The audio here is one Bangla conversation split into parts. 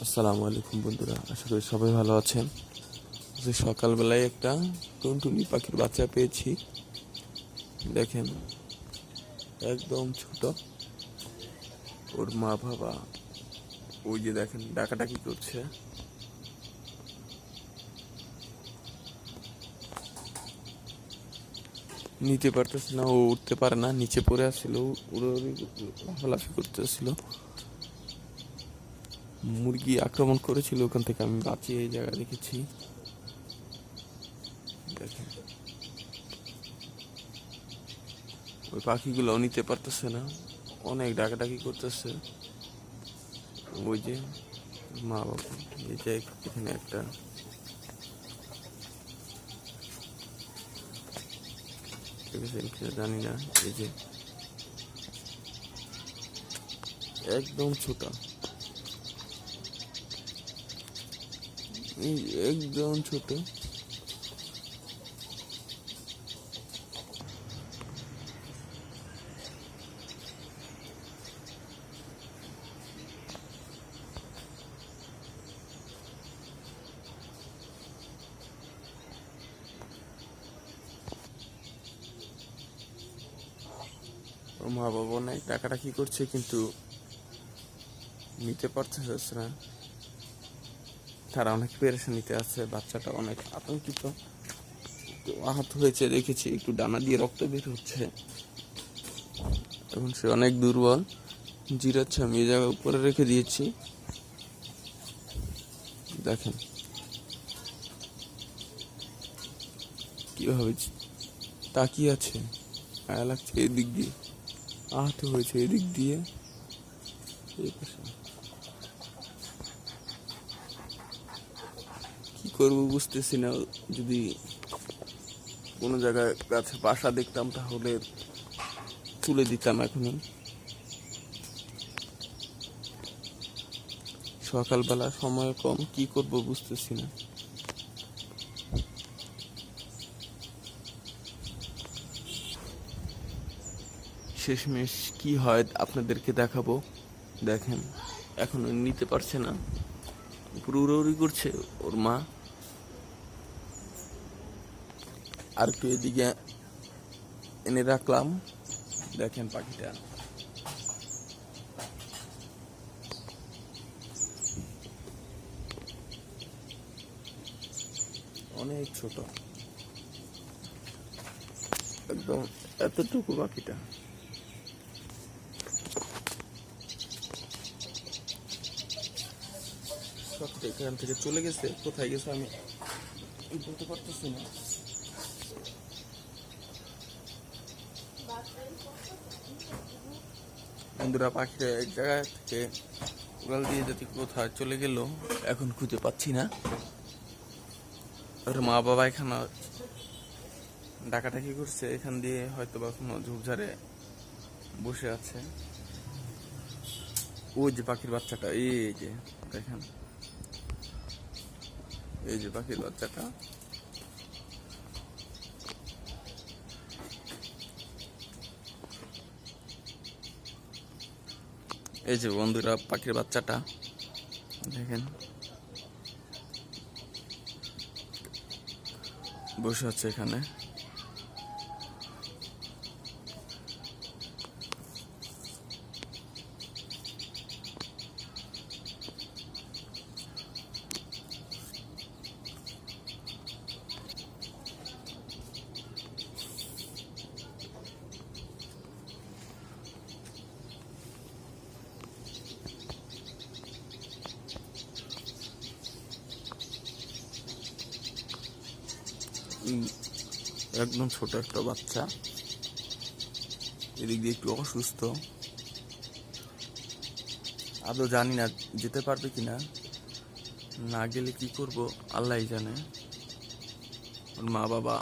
আসসালামু আলাইকুম বন্ধুরা, আশা করি সবাই ভালো আছেন। যে সকালবেলায় একটা টুনটুনি পাখির বাচ্চা পেয়েছি। দেখেন, একদম ছোট। ওর মা বাবা ওই যে দেখেন ডাকাডাকি করছে। নিতে পারতেছে না, ও উঠতে পারে না, নিচে পড়ে আসছিল, উড়াউড়ি লাফালাফি করতেছিল। মুরগি আক্রমণ করেছিল, ওখান থেকে আমি বাঁচিয়ে এই জায়গায় রেখেছি। দেখেন, ওই পাখিগুলো নিতে পারতেছে না, অনেক ডাকাডাকি করতেছে। ওই যে মা বাবা, এই যে এখানে একটা দেখেছেন কিনা জানি না। এই যে একদম ছোট, এই একদম ছোট। ওর মা বাবা অনেক টাকাটাকি করছে, কিন্তু নিতে পারতেছে না। তারা অনেক পেরেশানিতে আছে, বাচ্চাটা অনেক আতঙ্কিত, একটু আহত হয়েছে দেখেছি, একটু ডানা দিয়ে রক্ত বের হচ্ছে। এখন সে অনেক দুর্বল, জিরাচ্ছে। আমি এই জায়গায় উপরে রেখে দিয়েছি। দেখেন কিভাবে তাকিয়ে আছে, মায়া লাগছে। এদিক দিয়ে আহত হয়েছে, এদিক দিয়ে এই পাশে। কি করবো বুঝতেছি না। যদি কোনো জায়গায় গাছে বাসা দেখতাম তাহলে তুলে দিতাম এখনই। সকালবেলা সময় কম, কি করব বুঝতেছি না। শেষমেশ কি হয় আপনাদেরকে দেখাবো। দেখেন, এখনো নিতে পারছে না, উপরে উড়াউড়ি করছে ওর মা। আর একটু এদিকে এনে রাখলাম। দেখেন পাখিটা অনেক ছোট, একদম এতটুকু পাখিটা। পাখিটা এখান থেকে চলে গেছে, কোথায় গেছে আমি বলতে পারতেছি না। বন্ধুরা, পাখিটা এক জায়গা থেকে উড়াল দিয়ে যদি কোথায় চলে গেল, এখন খুঁজে পাচ্ছি না। ওর মা বাবা এখানে ডাকাডাকি করছে, এখান দিয়ে হয়তো বা কোনো ঝোপঝাড়ে বসে আছে। ওই যে পাখির বাচ্চাটা, এই যে দেখেন, এই যে পাখির বাচ্চাটা। এই যে বন্ধুরা, পাখির বাচ্চাটা দেখেন বসে আছে এখানে। একদম ছোট একটা বাচ্চা, এদিক দিয়ে একটু অসুস্থ। আদৌ জানি না যেতে পারবে কিনা, না গেলে কি করব আল্লাহই জানে। ওর মা বাবা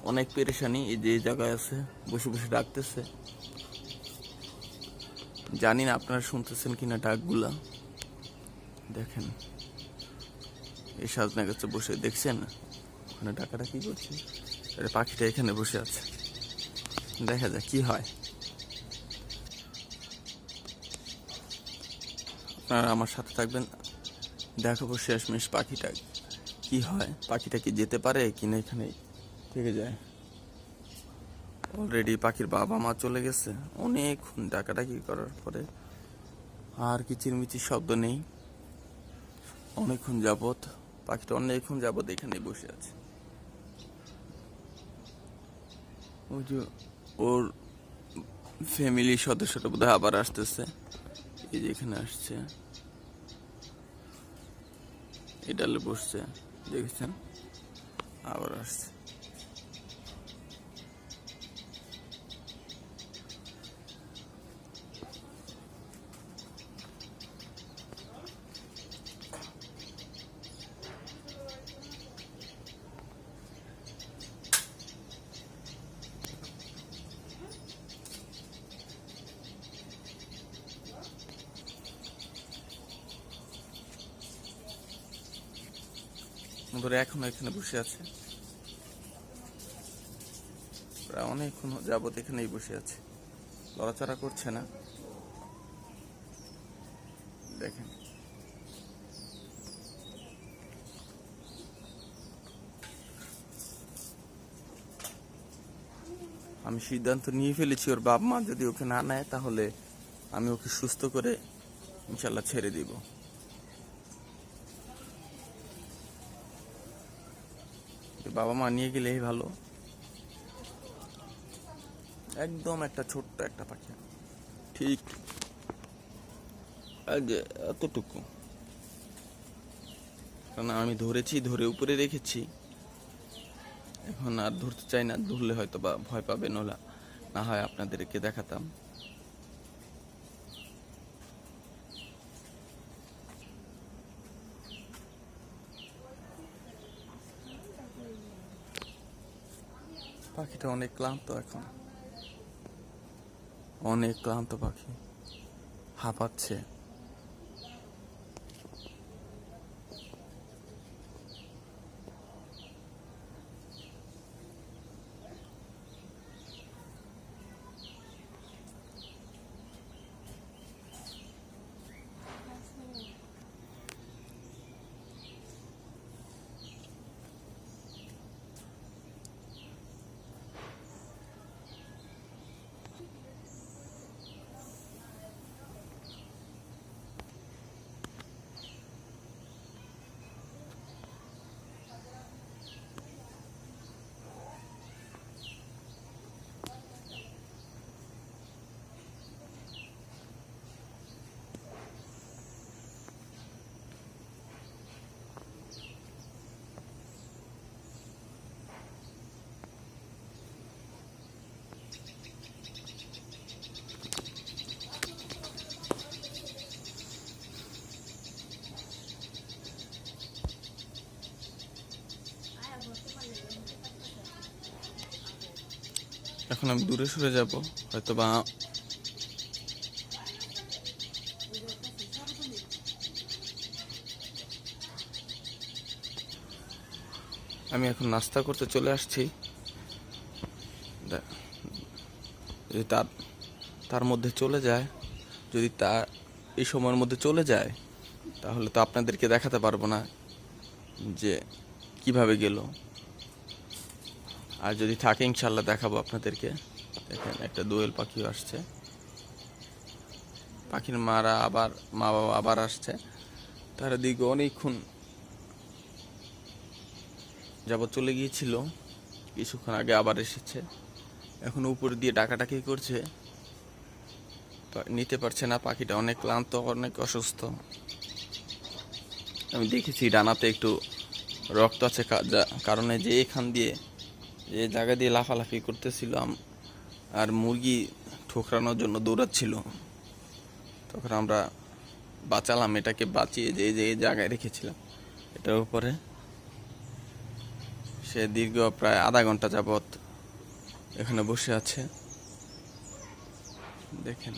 অনেক পেরেশানি, এই যে জায়গায় আছে, বসে বসে ডাকতেছে। জানি না আপনারা শুনতেছেন কিনা ডাকগুলা। দেখেন, এই সাজনা গাছে বসে দেখছেন, ওখানে ডাকাডাকি করছে। পাখিটা এখানে বসে আছে, দেখা যাক কি হয়। আপনারা আমার সাথে থাকবেন, দেখাবো শেষমেশ পাখিটা কি হয়, পাখিটা কি যেতে পারে কিনা এখানেই থেকে যায়। অলরেডি পাখির বাবা মা চলে গেছে অনেকক্ষণ ডাকাডাকি করার পরে, আর কিচিরমিচির শব্দ নেই। অনেকক্ষণ যাবত পাখিটা অনেকক্ষণ যাবত এখানে বসে আছে। ওই যে ওর ফ্যামিলির সদস্যটা বোধহয় আবার আসতেছে, এই যে এখানে আসছে, এই ডালে বসছে, দেখেছেন, আবার আসছে। ধরে এখনো এখানে বসে আছে, প্রায় অনেকক্ষণ যাবত এখানেই বসে আছে, লড়াচড়া করছে না। দেখেন আমি সিদ্ধান্ত নিয়ে ফেলেছি, ওর বাপ মা যদি ওকে না নেয় তাহলে আমি ওকে সুস্থ করে ইনশাল্লাহ ছেড়ে দিব। বাবা মা নিয়ে গেলেই ভালো। একদম একটা ছোট্ট একটা পাখি, ঠিক এতটুকু, কারণ আমি ধরেছি, ধরে উপরে রেখেছি, এখন আর ধরতে চাই না, ধরলে হয়তো বা ভয় পাবে, না হয় আপনাদেরকে দেখাতাম। পাখিটা অনেক ক্লান্ত, এখন অনেক ক্লান্ত পাখি, হাঁপাচ্ছে। এখন আমি দূরে সরে যাব, হয়তো বা আমি এখন নাস্তা করতে চলে আসছি। যদি তার মধ্যে চলে যায়, যদি এই সময়ের মধ্যে চলে যায়, তাহলে তো আপনাদেরকে দেখাতে পারবো না যে কিভাবে গেল। আর যদি থাকে ইনশাল্লাহ দেখাবো আপনাদেরকে। দেখেন একটা দোয়েল পাখিও আসছে, পাখির মা বাবা আবার আসছে, তারা দিকে অনেকক্ষণ যাবত চলে গিয়েছিল, কিছুক্ষণ আগে আবার এসেছে, এখন উপর দিয়ে ডাকাডাকি করছে, নিতে পারছে না, পাখিটা অনেক ক্লান্ত, অনেক অসুস্থ। আমি দেখেছি ডানাতে একটু রক্ত আছে, কারণে যে এখান দিয়ে যে জায়গা দিয়ে লাফালাফি করতেছিল, আর মুরগি ঠোকরানোর জন্য দৌড়াচ্ছিল, তখন আমরা বাঁচালাম এটাকে, বাঁচিয়ে যে জায়গায় রেখেছিলাম এটার উপরে। সে দীর্ঘ প্রায় আধা ঘন্টা যাবত এখানে বসে আছে, দেখেন।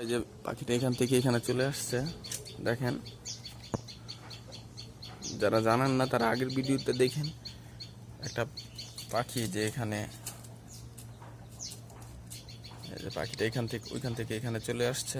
এই যে পাখিটা এখান থেকে এখানে চলে আসছে, দেখেন। যারা জানেন না তারা আগের ভিডিওতে দেখেন, একটা পাখি যে এখানে, এই যে পাখিটা এখান থেকে ওইখান থেকে এখানে চলে আসছে।